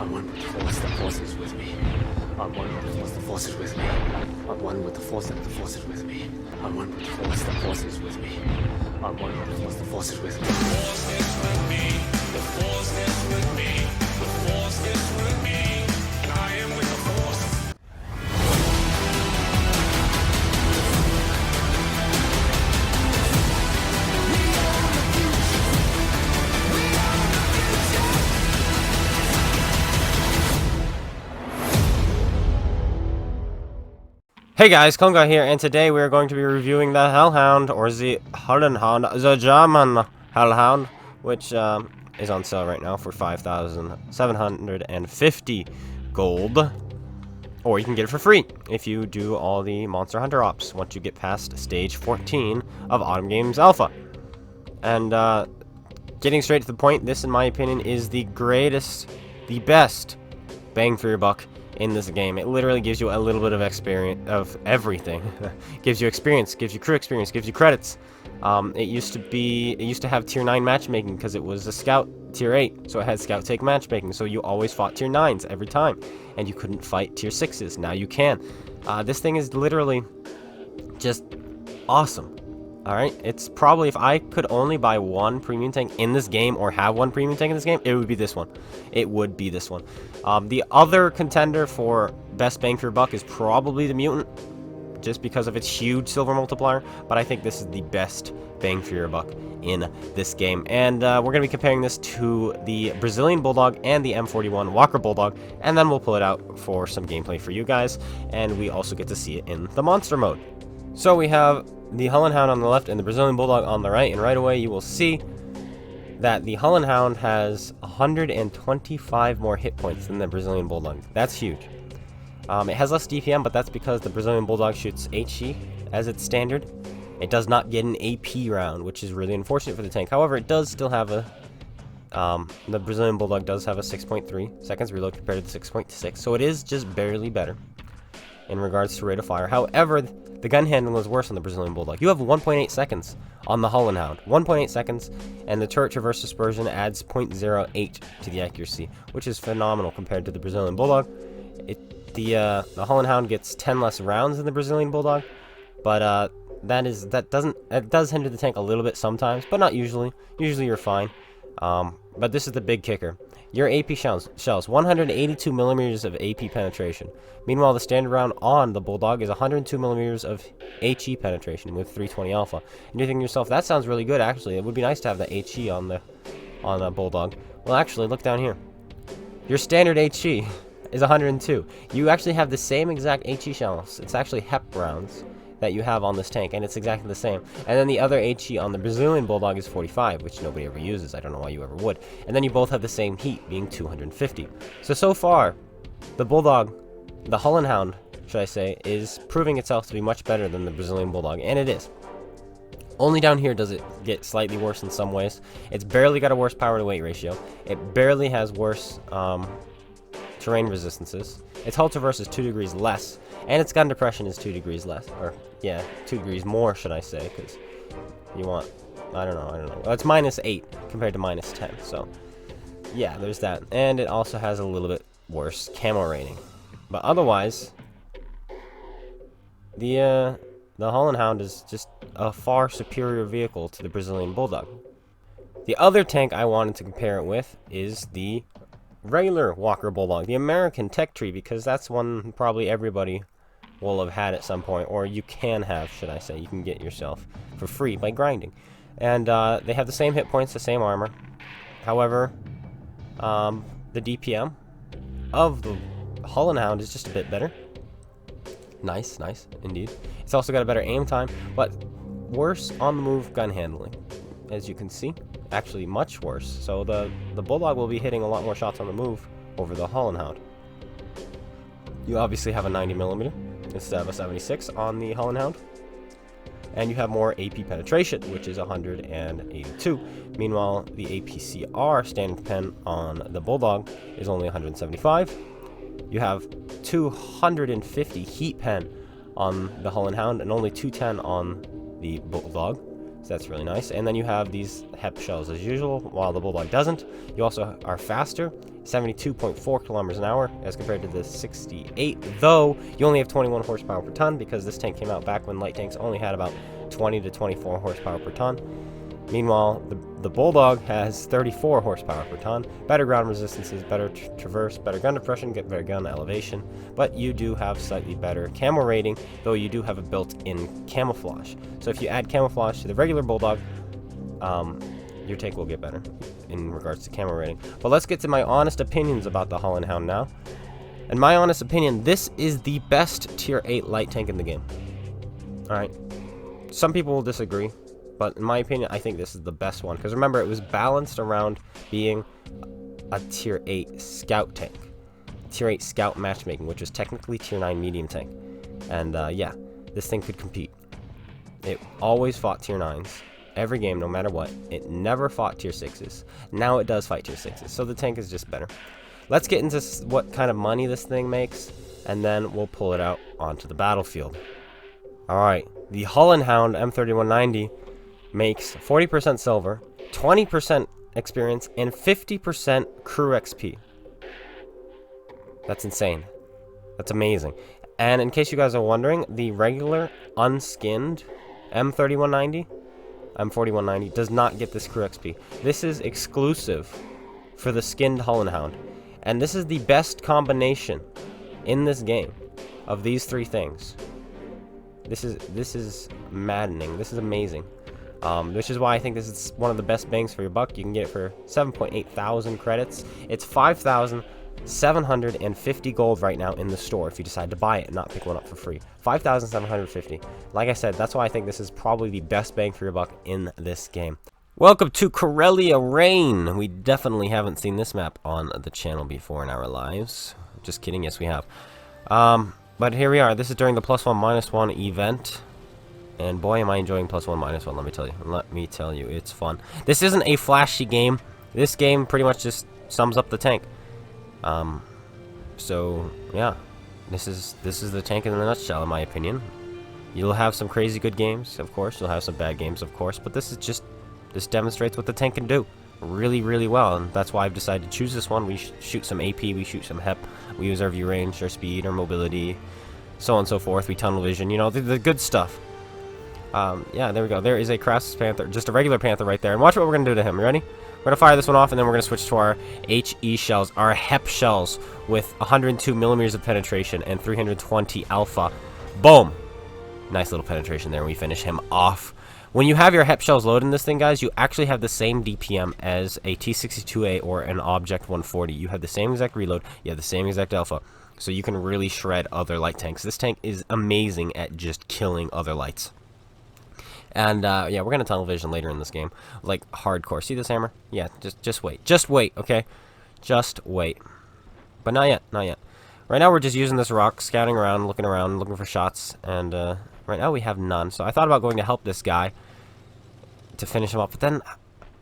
I'm one with the force, the force is with me. I'm one with the force, the force is with me. I'm one with the force, and the force is with me. I'm one with the force is with me. I'm one with the force, the force is with me. The force is with me. The force is with me. The force is with me. And I am with the force. Hey guys, Konga here, and today we are going to be reviewing the Höllenhund, or the Hollenhund, the German Höllenhund, which is on sale right now for 5,750 gold. Or you can get it for free if you do all the Monster Hunter ops once you get past stage 14 of Autumn Games Alpha. And getting straight to the point, this in my opinion is the greatest, the best bang for your buck in this game. It literally gives you a little bit of experience of everything. Gives you experience, gives you crew experience, gives you credits. It used to have tier 9 matchmaking because it was a scout tier 8, so it had scout take matchmaking, so you always fought tier 9s every time, and you couldn't fight tier 6s. Now you can. This thing is literally just awesome. Alright, it's probably, if I could only buy one premium tank in this game, or have one premium tank in this game, it would be this one. It would be this one. The other contender for best bang for your buck is probably the Mutant, just because of its huge silver multiplier, but I think this is the best bang for your buck in this game. And we're going to be comparing this to the Brazilian Bulldog and the M41 Walker Bulldog, and then we'll pull it out for some gameplay for you guys, and we also get to see it in the monster mode. So we have the Hollenhund on the left and the Brazilian Bulldog on the right, and right away you will see that the Hollenhund has 125 more hit points than the Brazilian Bulldog. That's huge. It has less DPM, but that's because the Brazilian Bulldog shoots HE as its standard. It does not get an AP round, which is really unfortunate for the tank. However, it does still have a... the Brazilian Bulldog does have a 6.3 seconds reload compared to the 6.6, so it is just barely better in regards to rate of fire. However, the gun handling is worse on the Brazilian Bulldog. You have 1.8 seconds on the Hollenhund. 1.8 seconds, and the turret traverse dispersion adds 0.08 to the accuracy, which is phenomenal compared to the Brazilian Bulldog. The Hollenhund gets 10 less rounds than the Brazilian Bulldog, but it does hinder the tank a little bit sometimes, but not usually. Usually you're fine. But this is the big kicker. Your AP shells 182 millimeters of AP penetration. Meanwhile, the standard round on the Bulldog is 102 millimeters of HE penetration with 320 alpha. And you're thinking to yourself, that sounds really good. Actually, it would be nice to have the HE on the Bulldog. Well, actually, look down here. Your standard HE is 102. You actually have the same exact HE shells. It's actually HEP rounds that you have on this tank, and it's exactly the same. And then the other HE on the Brazilian Bulldog is 45, which nobody ever uses. I don't know why you ever would. And then you both have the same heat, being 250. So far, the Bulldog, the Hollenhund, should I say, is proving itself to be much better than the Brazilian Bulldog, and it is. Only down here does it get slightly worse in some ways. It's barely got a worse power to weight ratio. It barely has worse terrain resistances. Its hull traverse is 2 degrees less, and its gun depression is 2 degrees less, or yeah, 2 degrees more, should I say, because you want, I don't know. Well, it's -8 compared to -10, so yeah, there's that. And it also has a little bit worse camo rating, but otherwise, the Hollenhund is just a far superior vehicle to the Brazilian Bulldog. The other tank I wanted to compare it with is the regular Walker Bulldog, the American Tech Tree, because that's one probably everybody will have had at some point, or you can have, should I say. You can get yourself for free by grinding. And they have the same hit points, the same armor. However, the DPM of the Hollenhund is just a bit better. Nice indeed. It's also got a better aim time, but worse on the move gun handling, as you can see. Actually much worse. So the Bulldog will be hitting a lot more shots on the move over the Hollenhund. You obviously have a 90mm instead of a 76 on the Hollenhund, and you have more AP penetration, which is 182. Meanwhile, the APCR standard pen on the Bulldog is only 175. You have 250 heat pen on the Hollenhund and only 210 on the Bulldog. So that's really nice. And then you have these HEP shells as usual, while the Bulldog doesn't. You also are faster 72.4 kilometers an hour as compared to the 68, though you only have 21 horsepower per ton because this tank came out back when light tanks only had about 20 to 24 horsepower per ton. Meanwhile, the Bulldog has 34 horsepower per ton, better ground resistances, better traverse, better gun depression, get better gun elevation, but you do have slightly better camo rating, though you do have a built-in camouflage. So if you add camouflage to the regular Bulldog, your tank will get better in regards to camo rating. But let's get to my honest opinions about the Hollenhund now. In my honest opinion, this is the best tier 8 light tank in the game. Alright. Some people will disagree, but in my opinion, I think this is the best one. Because remember, it was balanced around being a tier 8 scout tank. Tier 8 scout matchmaking, which is technically tier 9 medium tank. And yeah, this thing could compete. It always fought tier 9s. Every game, no matter what. It never fought tier 6s. Now it does fight tier 6s. So the tank is just better. Let's get into what kind of money this thing makes, and then we'll pull it out onto the battlefield. Alright, the Hollenhund M3190 makes 40% silver, 20% experience, and 50% crew XP. That's insane. That's amazing. And in case you guys are wondering, the regular unskinned M3190 M4190 does not get this crew XP. This is exclusive for the skinned Hollenhund. And this is the best combination in this game of these three things. This is maddening. This is amazing. Which is why I think this is one of the best bangs for your buck. You can get it for 7.8 thousand credits. It's 5,750 gold right now in the store if you decide to buy it and not pick one up for free. 5,750. Like I said, that's why I think this is probably the best bang for your buck in this game. Welcome to Corellia Rain. We definitely haven't seen this map on the channel before in our lives. Just kidding, yes we have. But here we are. This is during the +1 -1 event. And boy am I enjoying +1 -1, let me tell you. Let me tell you, it's fun. This isn't a flashy game. This game pretty much just sums up the tank. So yeah, this is the tank in a nutshell, in my opinion. You'll have some crazy good games, of course. You'll have some bad games, of course. But this demonstrates what the tank can do really, really well, and that's why I've decided to choose this one. We shoot some AP, we shoot some HEP, we use our view range, our speed, our mobility, so on and so forth. We tunnel vision, you know, the good stuff. Yeah, there we go. There is a Kraft Panther, just a regular Panther right there. And watch what we're gonna do to him. You ready? We're gonna fire this one off, and then we're gonna switch to our HE shells, our HEP shells with 102 millimeters of penetration and 320 alpha. Boom! Nice little penetration there. We finish him off. When you have your HEP shells loaded in this thing, guys, you actually have the same DPM as a T62A or an Object 140. You have the same exact reload. You have the same exact alpha. So you can really shred other light tanks. This tank is amazing at just killing other lights. And yeah, we're gonna tunnel vision later in this game, like hardcore. See this hammer? Yeah, just wait, okay? Just wait. But not yet, not yet. Right now we're just using this rock, scouting around, looking for shots, and right now we have none. So I thought about going to help this guy to finish him up, but then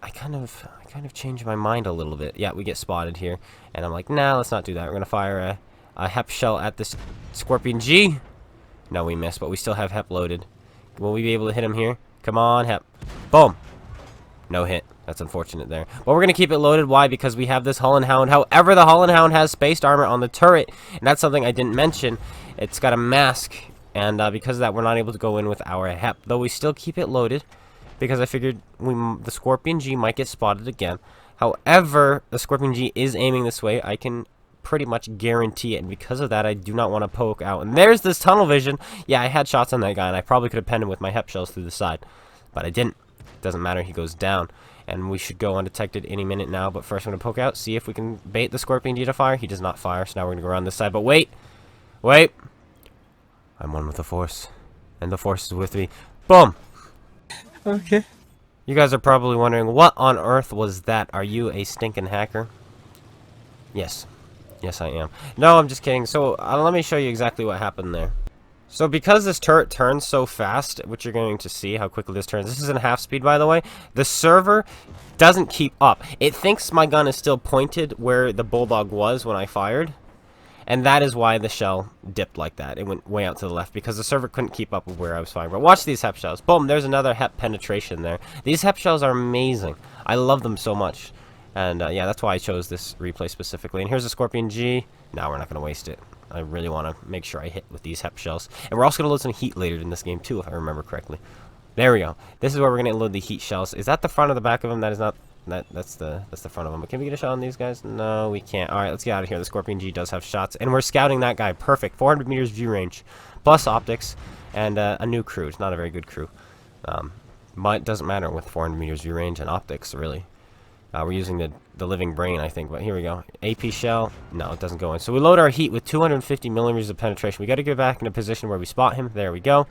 I kind of changed my mind a little bit. Yeah, we get spotted here, and I'm like, nah, let's not do that. We're gonna fire a HEP shell at this Scorpion G. No, we missed, but we still have HEP loaded. Will we be able to hit him here? Come on, HEP. Boom. No hit. That's unfortunate there. But we're going to keep it loaded. Why? Because we have this Hollenhund. However, the Hollenhund has spaced armor on the turret. And that's something I didn't mention. It's got a mask. And because of that, we're not able to go in with our HEP. Though we still keep it loaded. Because I figured the Scorpion G might get spotted again. However, the Scorpion G is aiming this way. I can pretty much guarantee it, and because of that I do not want to poke out. And there's this tunnel vision. Yeah, I had shots on that guy, and I probably could have penned him with my HEP shells through the side, but I didn't. Doesn't matter, he goes down, and we should go undetected any minute now. But first I'm going to poke out, see if we can bait the Scorpion D to fire. He does not fire, so now we're going to go around this side. But wait, I'm one with the Force, and the Force is with me. Boom. Okay. You guys are probably wondering, what on earth was that? Are you a stinking hacker? Yes. Yes, I am. No, I'm just kidding. So, let me show you exactly what happened there. So, because this turret turns so fast, which you're going to see how quickly this turns. This is in half speed, by the way. The server doesn't keep up. It thinks my gun is still pointed where the Bulldog was when I fired. And that is why the shell dipped like that. It went way out to the left because the server couldn't keep up with where I was firing. But watch these HEP shells. Boom, there's another HEP penetration there. These HEP shells are amazing. I love them so much. And yeah, that's why I chose this replay specifically. And here's a Scorpion G. No, we're not going to waste it. I really want to make sure I hit with these HEP shells. And we're also going to load some heat later in this game too, if I remember correctly. There we go. This is where we're going to load the heat shells. Is that the front or the back of them? That is not... That's the front of them. But can we get a shot on these guys? No, we can't. Alright, let's get out of here. The Scorpion G does have shots. And we're scouting that guy. Perfect. 400 meters view range. Plus optics. And a new crew. It's not a very good crew. But it doesn't matter with 400 meters view range and optics, really. We're using the living brain, I think, but here we go. AP shell. No, it doesn't go in. So we load our heat with 250 millimeters of penetration. We got to get back in a position where we spot him. There we go.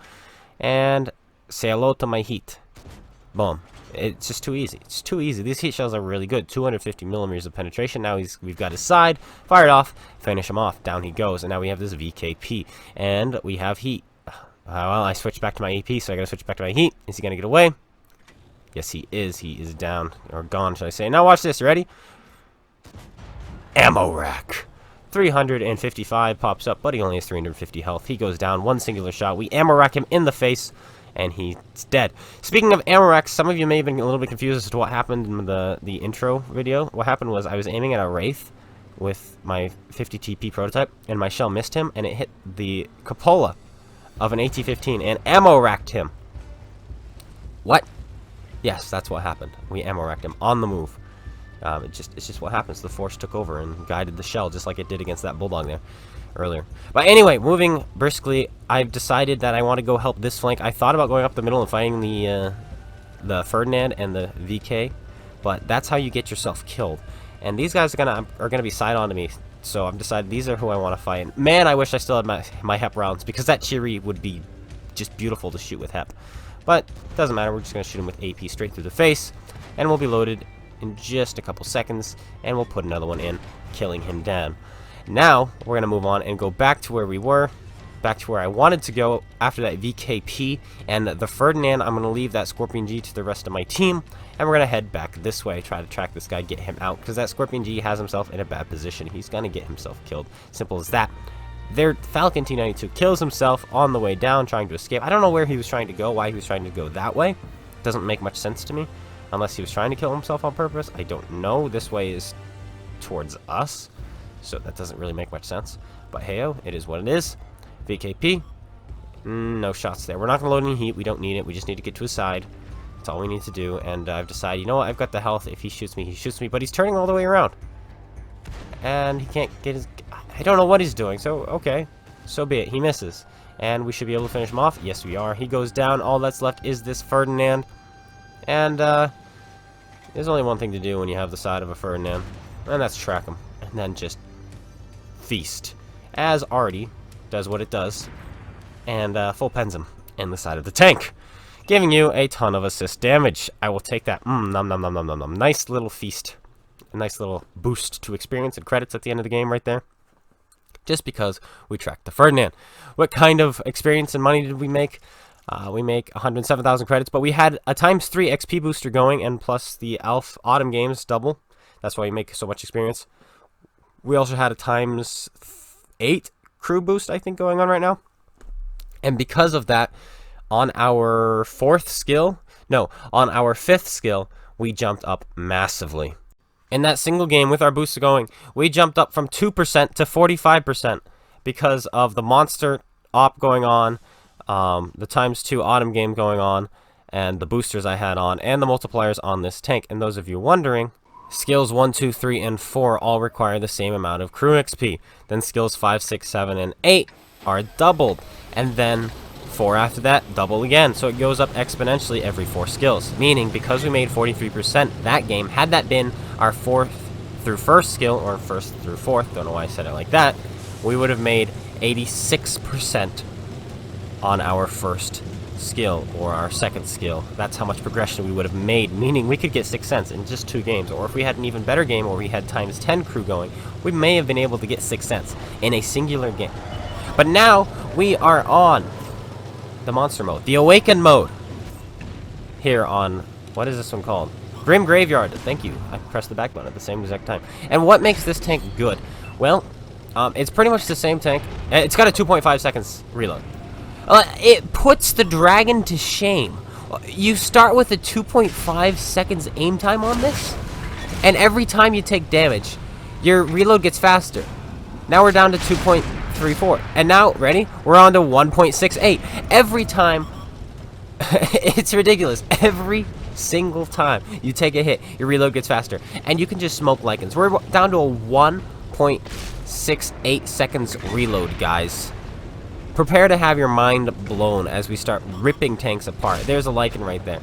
And say hello to my heat. Boom. It's just too easy. It's too easy. These heat shells are really good. 250 millimeters of penetration. Now we've got his side. Fire it off. Finish him off. Down he goes. And now we have this VKP. And we have heat. Well, I switched back to my AP, so I got to switch back to my heat. Is he going to get away? Yes, he is. He is down. Or gone, should I say. Now watch this. You ready? Ammo rack. 355 pops up, but he only has 350 health. He goes down. One singular shot. We ammo rack him in the face, and he's dead. Speaking of ammo racks, some of you may have been a little bit confused as to what happened in the intro video. What happened was I was aiming at a Wraith with my 50 TP prototype, and my shell missed him, and it hit the cupola of an AT-15 and ammo racked him. What? Yes, that's what happened. We ammo racked him on the move. It's just what happens. The force took over and guided the shell just like it did against that bulldog there earlier. But anyway, moving briskly, I've decided that I want to go help this flank. I thought about going up the middle and fighting the Ferdinand and the VK, but that's how you get yourself killed. And these guys are gonna be side on to me. So I've decided these are who I want to fight. Man, I wish I still had my HEP rounds, because that Chiri would be just beautiful to shoot with HEP. But it doesn't matter. We're just going to shoot him with AP straight through the face, and we'll be loaded in just a couple seconds, and we'll put another one in, killing him down. Now we're going to move on and go back to where we were, back to where I wanted to go after that VKP and the Ferdinand. I'm going to leave that Scorpion G to the rest of my team, and we're going to head back this way, try to track this guy, get him out, because that Scorpion G has himself in a bad position. He's going to get himself killed. Simple as that. Their Falcon T-92 kills himself on the way down, trying to escape. I don't know where he was trying to go, why he was trying to go that way. Doesn't make much sense to me, unless he was trying to kill himself on purpose. I don't know. This way is towards us, so that doesn't really make much sense. But hey-oh, it is what it is. VKP. No shots there. We're not going to load any heat. We don't need it. We just need to get to his side. That's all we need to do. And I've decided, you know what? I've got the health. If he shoots me, he shoots me. But he's turning all the way around. And he can't get his... I don't know what he's doing. So, okay. So be it. He misses. And we should be able to finish him off. Yes, we are. He goes down. All that's left is this Ferdinand. And there's only one thing to do when you have the side of a Ferdinand. And that's track him. And then just feast. As Artie does what it does. And full pens him in the side of the tank, giving you a ton of assist damage. I will take that. Nom nom nom nom nom nom. Nice little feast. A nice little boost to experience and credits at the end of the game right there. Just because we tracked the Ferdinand. What kind of experience and money did we make? We make 107,000 credits, but we had a ×3 XP booster going, and plus the Alpha Autumn Games double. That's why we make so much experience. We also had a ×8 crew boost, I think, going on right now. And because of that, on our on our 5th skill, we jumped up massively. In that single game with our booster going, we jumped up from 2% to 45% because of the monster op going on, the ×2 autumn game going on, and the boosters I had on, and the multipliers on this tank. And those of you wondering, skills 1, 2, 3, and 4 all require the same amount of crew XP. Then skills 5, 6, 7, and 8 are doubled. And then 4 after that, double again. So it goes up exponentially every 4 skills. Meaning, because we made 43% that game, had that been our 4th through 1st skill, or 1st through 4th, don't know why I said it like that, we would have made 86% on our 1st skill, or our 2nd skill. That's how much progression we would have made, meaning we could get 6 cents in just 2 games. Or if we had an even better game where we had ×10 crew going, we may have been able to get 6 cents in a singular game. But now, we are on the monster mode, the awakened mode, here on, what is this one called? Grim Graveyard. Thank you. I pressed the back button at the same exact time. And what makes this tank good? Well, it's pretty much the same tank. It's got a 2.5 seconds reload. It puts the dragon to shame. You start with a 2.5 seconds aim time on this? And every time you take damage, your reload gets faster. Now we're down to 2.34. And now, ready? We're on to 1.68. Every time, it's ridiculous. Every single time you take a hit, your reload gets faster. And you can just smoke Lycans. We're down to a 1.68 seconds reload, guys. Prepare to have your mind blown as we start ripping tanks apart. There's a Lycan right there.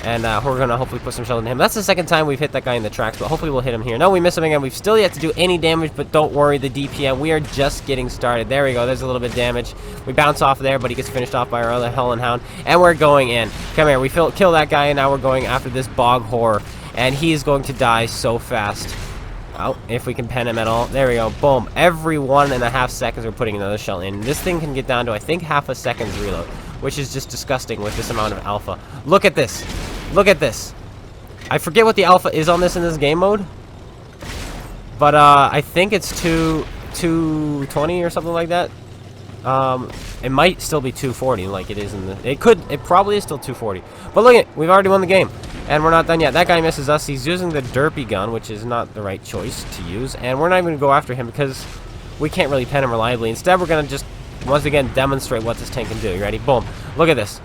And we're going to hopefully put some shell into him. That's the second time we've hit that guy in the tracks, but hopefully we'll hit him here. No, we miss him again. We've still yet to do any damage, but don't worry, the DPM, we are just getting started. There we go. There's a little bit of damage. We bounce off there, but he gets finished off by our other Höllenhund. And we're going in. Come here. We kill that guy, and now we're going after this Bog Horror. And he is going to die so fast. Oh, if we can pen him at all. There we go. Boom. Every 1.5 seconds we're putting another shell in. This thing can get down to, I think, half a second's reload, which is just disgusting with this amount of alpha. Look at this. Look at this. I forget what the alpha is on this in this game mode, but I think it's 220 or something like that. It might still be 240 like it is in the... It probably is still 240. But look at it. We've already won the game. And we're not done yet. That guy misses us. He's using the derpy gun, which is not the right choice to use. And we're not even going to go after him because we can't really pen him reliably. Instead, we're going to just, once again, demonstrate what this tank can do. You ready? Boom. Look at this.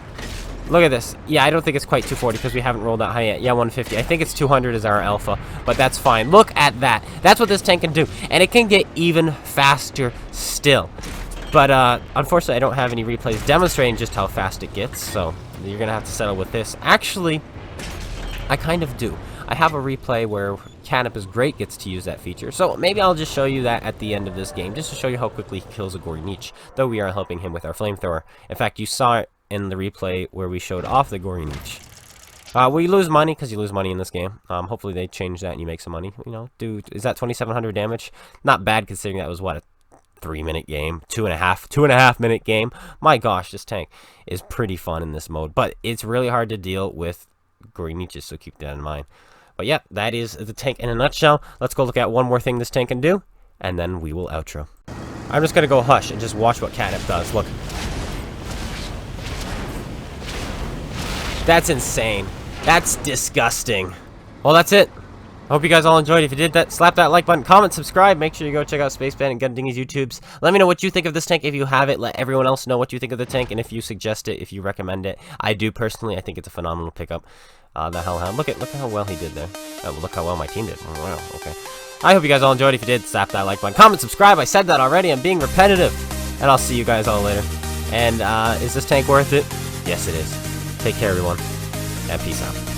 Look at this. Yeah, I don't think it's quite 240 because we haven't rolled that high yet. Yeah, 150. I think it's 200 is our alpha, but that's fine. Look at that. That's what this tank can do. And it can get even faster still. But unfortunately, I don't have any replays demonstrating just how fast it gets, so you're going to have to settle with this. Actually, I kind of do. I have a replay where Canop is Great gets to use that feature, so maybe I'll just show you that at the end of this game, just to show you how quickly he kills a Gorynych, though we are helping him with our flamethrower. In fact, you saw it in the replay where we showed off the Gorynych. We lose money, because you lose money in this game. Hopefully they change that and you make some money. You know, dude, is that 2,700 damage? Not bad considering that was, what, a 3-minute game, 2.5 minute game. My gosh, this tank is pretty fun in this mode, but it's really hard to deal with Goryniches, so keep that in mind. But yeah, that is the tank in a nutshell. Let's go look at one more thing this tank can do, and then we will outro. I'm just gonna go hush and just watch what Canop does. Look, that's insane. That's disgusting. Well, that's it. I hope you guys all enjoyed. If you did that, slap that like button, comment, subscribe. Make sure you go check out Spaceman and GotADingy's YouTubes. Let me know what you think of this tank if you have it. Let everyone else know what you think of the tank, and if you suggest it, if you recommend it. I do personally. I think it's a phenomenal pickup. The Hellhound. Look at how well he did there. Oh, look how well my team did. Oh, wow. Okay. I hope you guys all enjoyed. If you did, slap that like button, comment, subscribe. I said that already. I'm being repetitive, and I'll see you guys all later. And is this tank worth it? Yes, it is. Take care, everyone, and peace out.